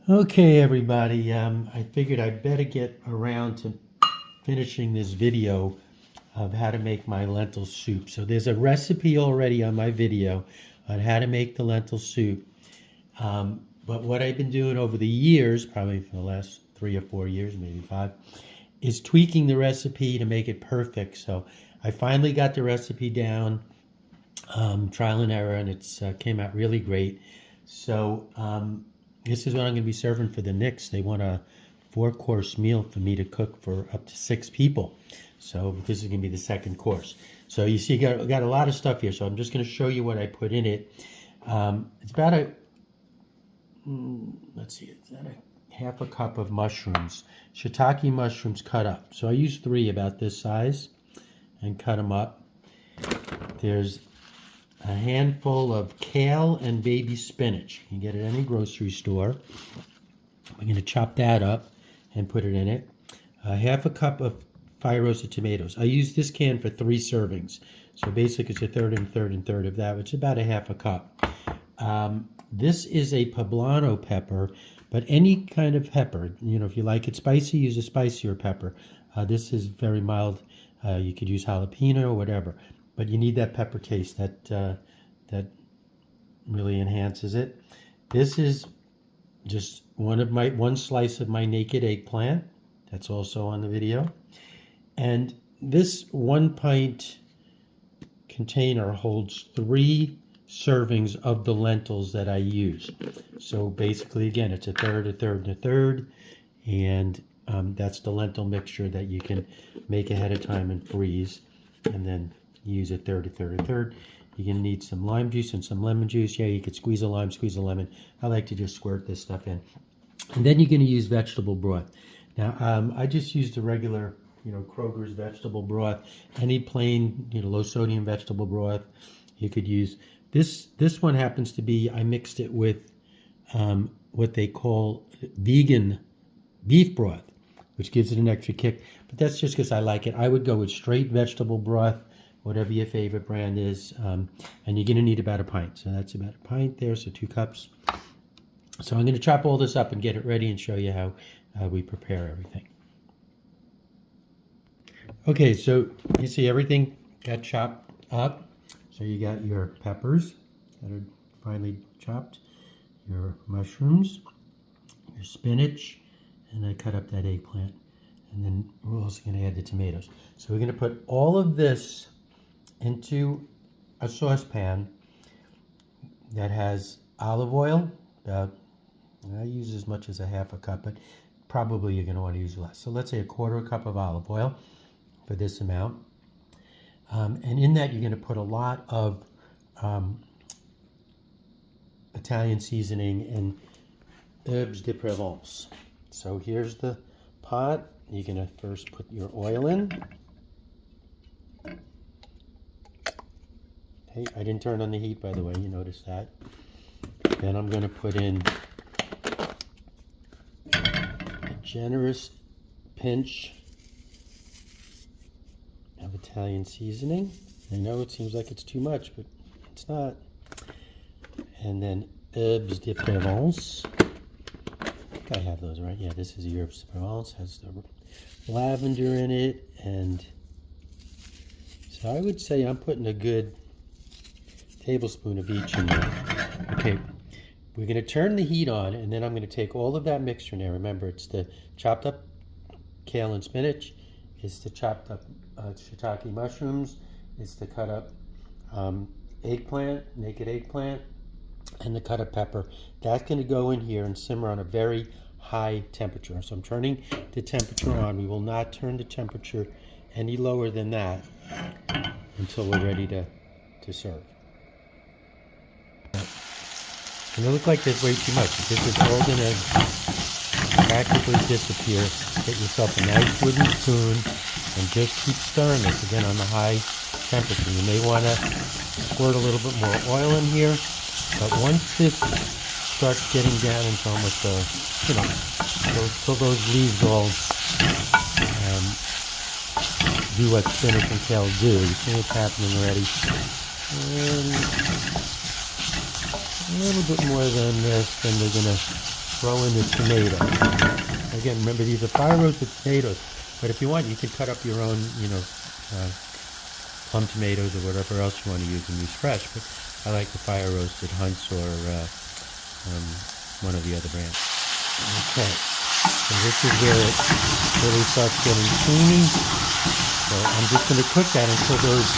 Okay, everybody, I figured I'd better get around to finishing this video of how to make my lentil soup. So there's a recipe already on my video on how to make the lentil soup. But what I've been doing over the years, probably for the last 3 or 4 years, maybe 5, is tweaking the recipe to make it perfect. So I finally got the recipe down, trial and error, and it's came out really great. So this is what I'm going to be serving for the Knicks. They want a 4-course meal for me to cook for up to 6 people. So this is going to be the second course. So you see, got a lot of stuff here. So I'm just going to show you what I put in it. It's about let's see, it's about a half a cup of mushrooms, shiitake mushrooms cut up. So I used 3 about this size and cut them up. There's a handful of kale and baby spinach. You can get it at any grocery store. We're going to chop that up and put it in it. Half a cup of fire roasted tomatoes. I use this can for 3 servings. So basically it's a third and third and third of that, which is about a half a cup. This is a poblano pepper, but any kind of pepper. You know, if you like it spicy, use a spicier pepper. This is very mild. You could use jalapeno or whatever. But you need that pepper taste that really enhances it. This is just one slice of my naked eggplant. That's also on the video. And this 1 pint container holds 3 servings of the lentils that I use. So basically, again, it's a third, a third, and a third. And that's the lentil mixture that you can make ahead of time and freeze. And then use a third, a third, a third. You're going to need some lime juice and some lemon juice. Yeah, you could squeeze a lime, squeeze a lemon. I like to just squirt this stuff in. And then you're going to use vegetable broth. Now, I just used the regular, Kroger's vegetable broth. Any plain, low sodium vegetable broth you could use. This one happens to be, I mixed it with what they call vegan beef broth, which gives it an extra kick. But that's just because I like it. I would go with straight vegetable broth, whatever your favorite brand is, and you're going to need about a pint. So that's about a pint there, so 2 cups. So I'm going to chop all this up and get it ready and show you how we prepare everything. Okay, so you see everything got chopped up. So you got your peppers that are finely chopped, your mushrooms, your spinach, and I cut up that eggplant. And then we're also going to add the tomatoes. So we're going to put all of this into a saucepan that has olive oil. I use as much as a half a cup, but probably you're going to want to use less. So let's say a 1/4 cup of olive oil for this amount. And in that you're going to put a lot of Italian seasoning and herbes de Provence. So here's the pot. You're going to first put your oil in. Hey, I didn't turn on the heat, by the way. You noticed that. Then I'm going to put in a generous pinch of Italian seasoning. I know it seems like it's too much, but it's not. And then herbes de Provence. I think I have those right. Yeah, this is the herbes de Provence. Has the lavender in it, and so I would say I'm putting a good tablespoon of each in there. Okay, we're going to turn the heat on, and then I'm going to take all of that mixture now. Remember, it's the chopped up kale and spinach, it's the chopped up shiitake mushrooms, it's the cut up eggplant, naked eggplant, and the cut up pepper. That's going to go in here and simmer on a very high temperature. So I'm turning the temperature on. We will not turn the temperature any lower than that until we're ready to serve. It's going to look like there's way too much. This is all going to practically disappear. Get yourself a nice wooden spoon and just keep stirring this again on the high temperature. You may want to squirt a little bit more oil in here, but once this starts getting down into almost till those leaves all do what spinach and kale do. You see what's happening already. And a little bit more than this, then they're going to throw in the tomato. Again, remember these are fire roasted potatoes, but if you want, you can cut up your own, plum tomatoes or whatever else you want to use and use fresh. But I like the fire roasted Hunts or one of the other brands. Okay, so this is where it really starts getting creamy. So I'm just going to cook that until those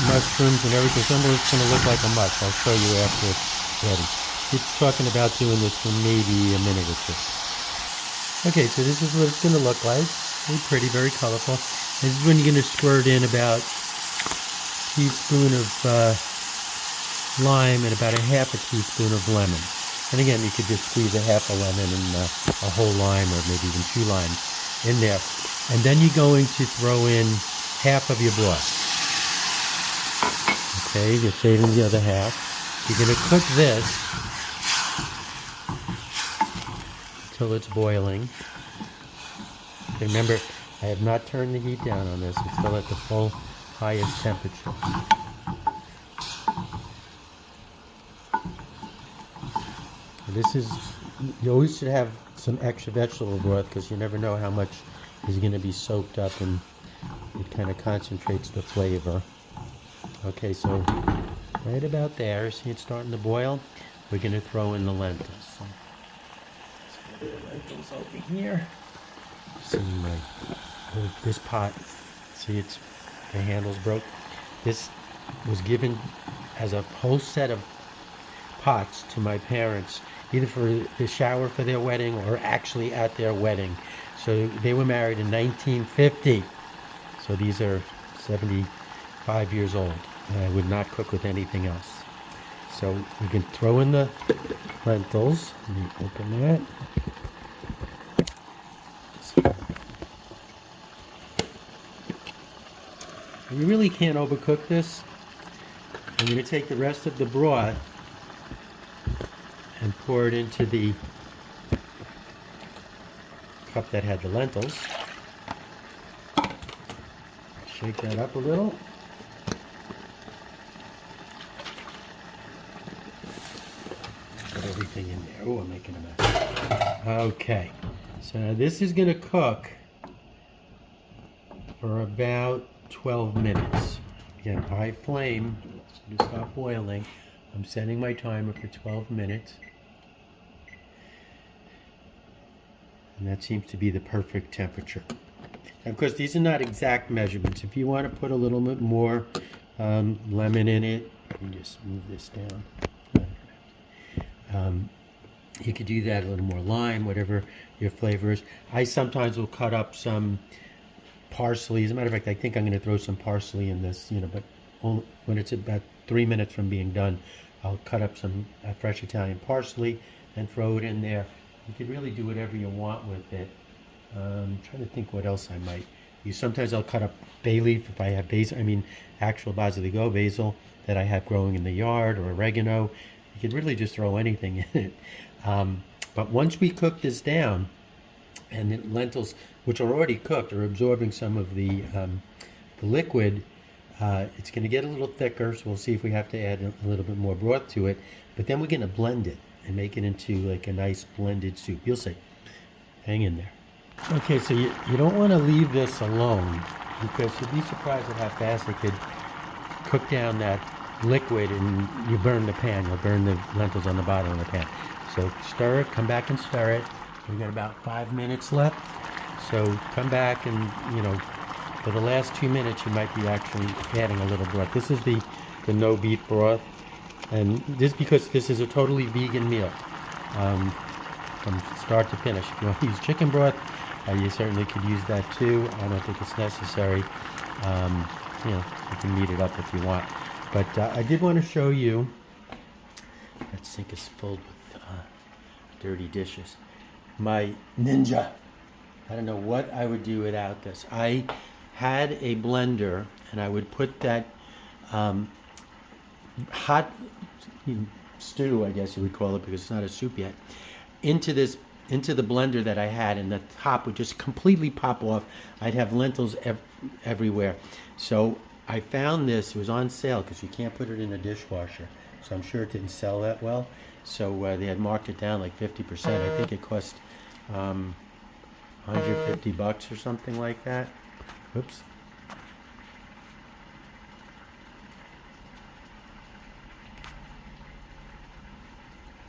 mushrooms and everything, it's going to look like a mush. I'll show you after it's ready. Keep talking about doing this for maybe a minute or two. Okay, so this is what it's going to look like. Very pretty, very colorful. This is when you're going to squirt in about a teaspoon of lime and about a half a teaspoon of lemon. And again, you could just squeeze a half a lemon and a whole lime or maybe even 2 limes in there. And then you're going to throw in half of your broth. Okay, you're saving the other half. You're going to cook this until it's boiling. Okay, remember, I have not turned the heat down on this. It's still at the full highest temperature. This is, you always should have some extra vegetable broth because you never know how much is going to be soaked up, and it kind of concentrates the flavor. Okay, so right about there, see it's starting to boil. We're going to throw in the lentils. So let's put the lentils over here. See this pot, see the handle's broke. This was given as a whole set of pots to my parents, either for the shower for their wedding or actually at their wedding. So they were married in 1950. So these are 75 years old. And I would not cook with anything else. So we can throw in the lentils. Let me open that. You really can't overcook this. I'm going to take the rest of the broth and pour it into the cup that had the lentils. Shake that up a little. Put everything in there. Oh, I'm making a mess. Okay, so now this is going to cook for about 12 minutes. Again, high flame. It's going to stop boiling. I'm setting my timer for 12 minutes. And that seems to be the perfect temperature. And of course, these are not exact measurements. If you want to put a little bit more lemon in it, you just move this down. You could do that, a little more lime, whatever your flavor is. I sometimes will cut up some parsley. As a matter of fact, I think I'm going to throw some parsley in this, but only when it's about 3 minutes from being done, I'll cut up some fresh Italian parsley and throw it in there. You can really do whatever you want with it. I'm trying to think what else I might use. Sometimes I'll cut up bay leaf if I have basil, actual basil that I have growing in the yard, or oregano. You could really just throw anything in it. But once we cook this down, and the lentils, which are already cooked, are absorbing some of the liquid, it's going to get a little thicker, so we'll see if we have to add a little bit more broth to it. But then we're going to blend it and make it into like a nice blended soup. You'll see. Hang in there. Okay, so you don't want to leave this alone, because you'd be surprised at how fast it could cook down that liquid, and you burn the pan. You'll burn the lentils on the bottom of the pan. So stir it, come back and stir it. We've got about 5 minutes left. So come back and, for the last 2 minutes, you might be actually adding a little broth. This is the no beef broth. And this because this is a totally vegan meal from start to finish. If you want to use chicken broth, you certainly could use that too. I don't think it's necessary. You can knead it up if you want. But I did want to show you, that sink is filled with dirty dishes. My Ninja. I don't know what I would do without this. I had a blender, and I would put that hot stew, I guess you would call it, because it's not a soup yet, into the blender that I had, and the top would just completely pop off. I'd have lentils everywhere. So I found this. It was on sale because you can't put it in a dishwasher. so I'm sure it didn't sell that well. So they had marked it down like 50%. I think it cost 150 bucks or something like that. Oops.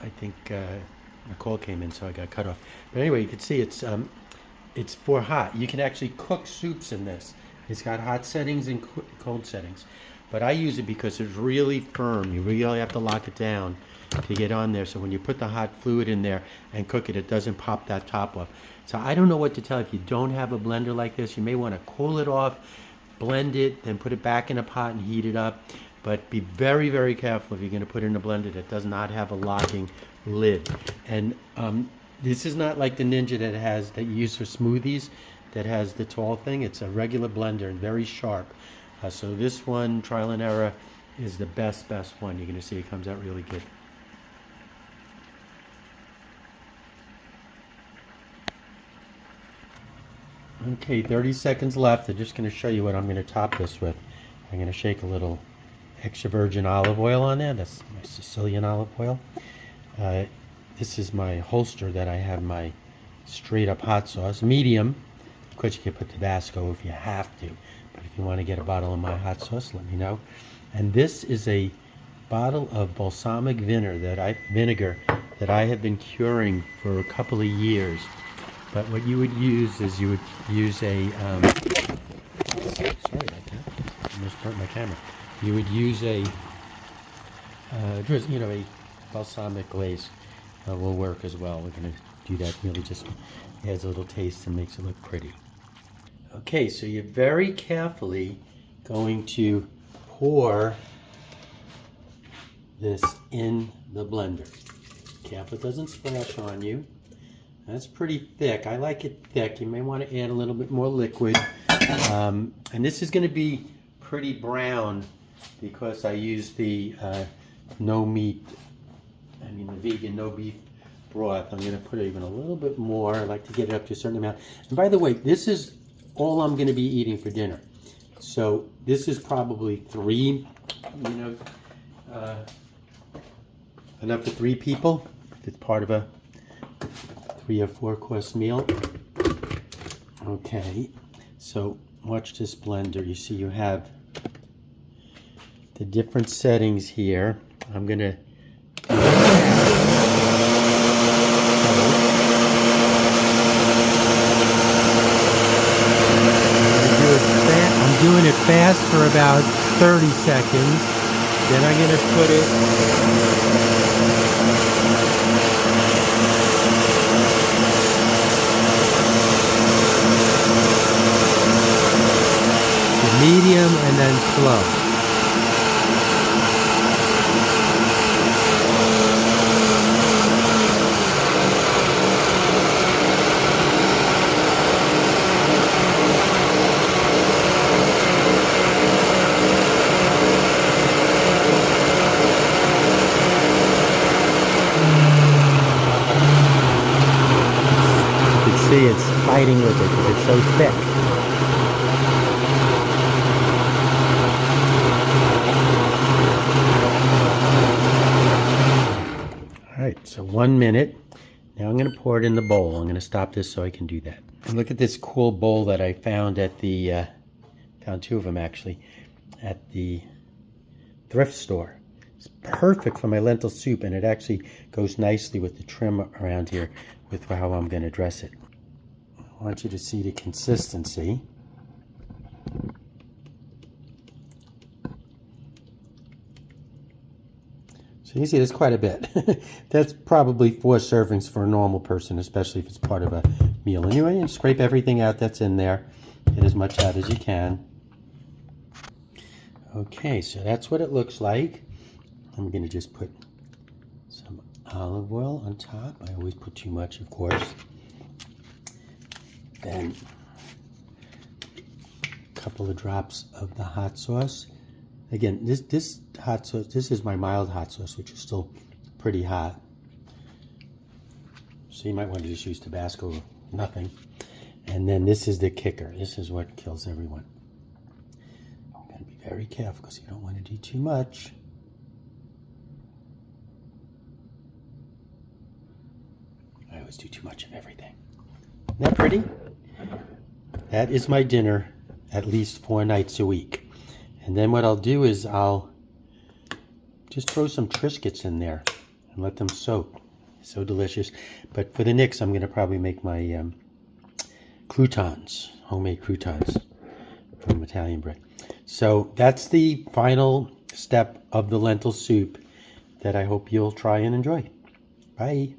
I think a call came in, so I got cut off. But anyway, you can see it's for hot. You can actually cook soups in this. It's got hot settings and cold settings. But I use it because it's really firm. You really have to lock it down to get on there. So when you put the hot fluid in there and cook it, it doesn't pop that top off. So I don't know what to tell. If you don't have a blender like this, you may want to cool it off, blend it, then put it back in a pot and heat it up. But be very, very careful if you're going to put it in a blender that does not have a locking lid. And this is not like the Ninja that you use for smoothies that has the tall thing. It's a regular blender and very sharp. So this one, trial and error, is the best one. You're going to see it comes out really good. Okay, 30 seconds left. I'm just going to show you what I'm going to top this with. I'm going to shake a little extra virgin olive oil on there. That's my Sicilian olive oil. This is my holster that I have my straight up hot sauce. Medium. Of course you can put Tabasco if you have to. But if you want to get a bottle of my hot sauce, let me know. And this is a bottle of balsamic vinegar that I have been curing for a couple of years. But what you would use is you would use a sorry about that. I just burnt my camera. You would use a a balsamic glaze will work as well. We're going to do that. Really just adds a little taste and makes it look pretty. Okay, so you're very carefully going to pour this in the blender. Careful it doesn't splash on you. That's pretty thick. I like it thick. You may want to add a little bit more liquid. And this is going to be pretty brown because I use the the vegan no beef broth. I'm going to put even a little bit more. I like to get it up to a certain amount. And by the way, this is all I'm going to be eating for dinner. So this is probably enough for 3 people. If it's part of a 3 or 4 course meal. Okay, so watch this blender. You see you have the different settings here. I'm going to I'm doing it fast for about 30 seconds. Then I'm going to put it medium and then slow. You can see it's fighting with it because it's so thick. Alright, so 1 minute. Now I'm going to pour it in the bowl. I'm going to stop this so I can do that. And look at this cool bowl that I found at the, found 2 of them actually, at the thrift store. It's perfect for my lentil soup, and it actually goes nicely with the trim around here with how I'm going to dress it. I want you to see the consistency. So you see there's quite a bit. That's probably 4 servings for a normal person, especially if it's part of a meal. Anyway, and scrape everything out that's in there. Get as much out as you can. Okay, so that's what it looks like. I'm going to just put some olive oil on top. I always put too much, of course. Then a couple of drops of the hot sauce. Again, this hot sauce, this is my mild hot sauce, which is still pretty hot. So you might want to just use Tabasco or nothing. And then this is the kicker. This is what kills everyone. You've got to be very careful because you don't want to do too much. always do too much of everything. Isn't that pretty? That is my dinner at least 4 nights a week. And then what I'll do is I'll just throw some Triscuits in there and let them soak. So delicious. But for the Knicks, I'm going to probably make my croutons, homemade croutons from Italian bread. So that's the final step of the lentil soup that I hope you'll try and enjoy. Bye.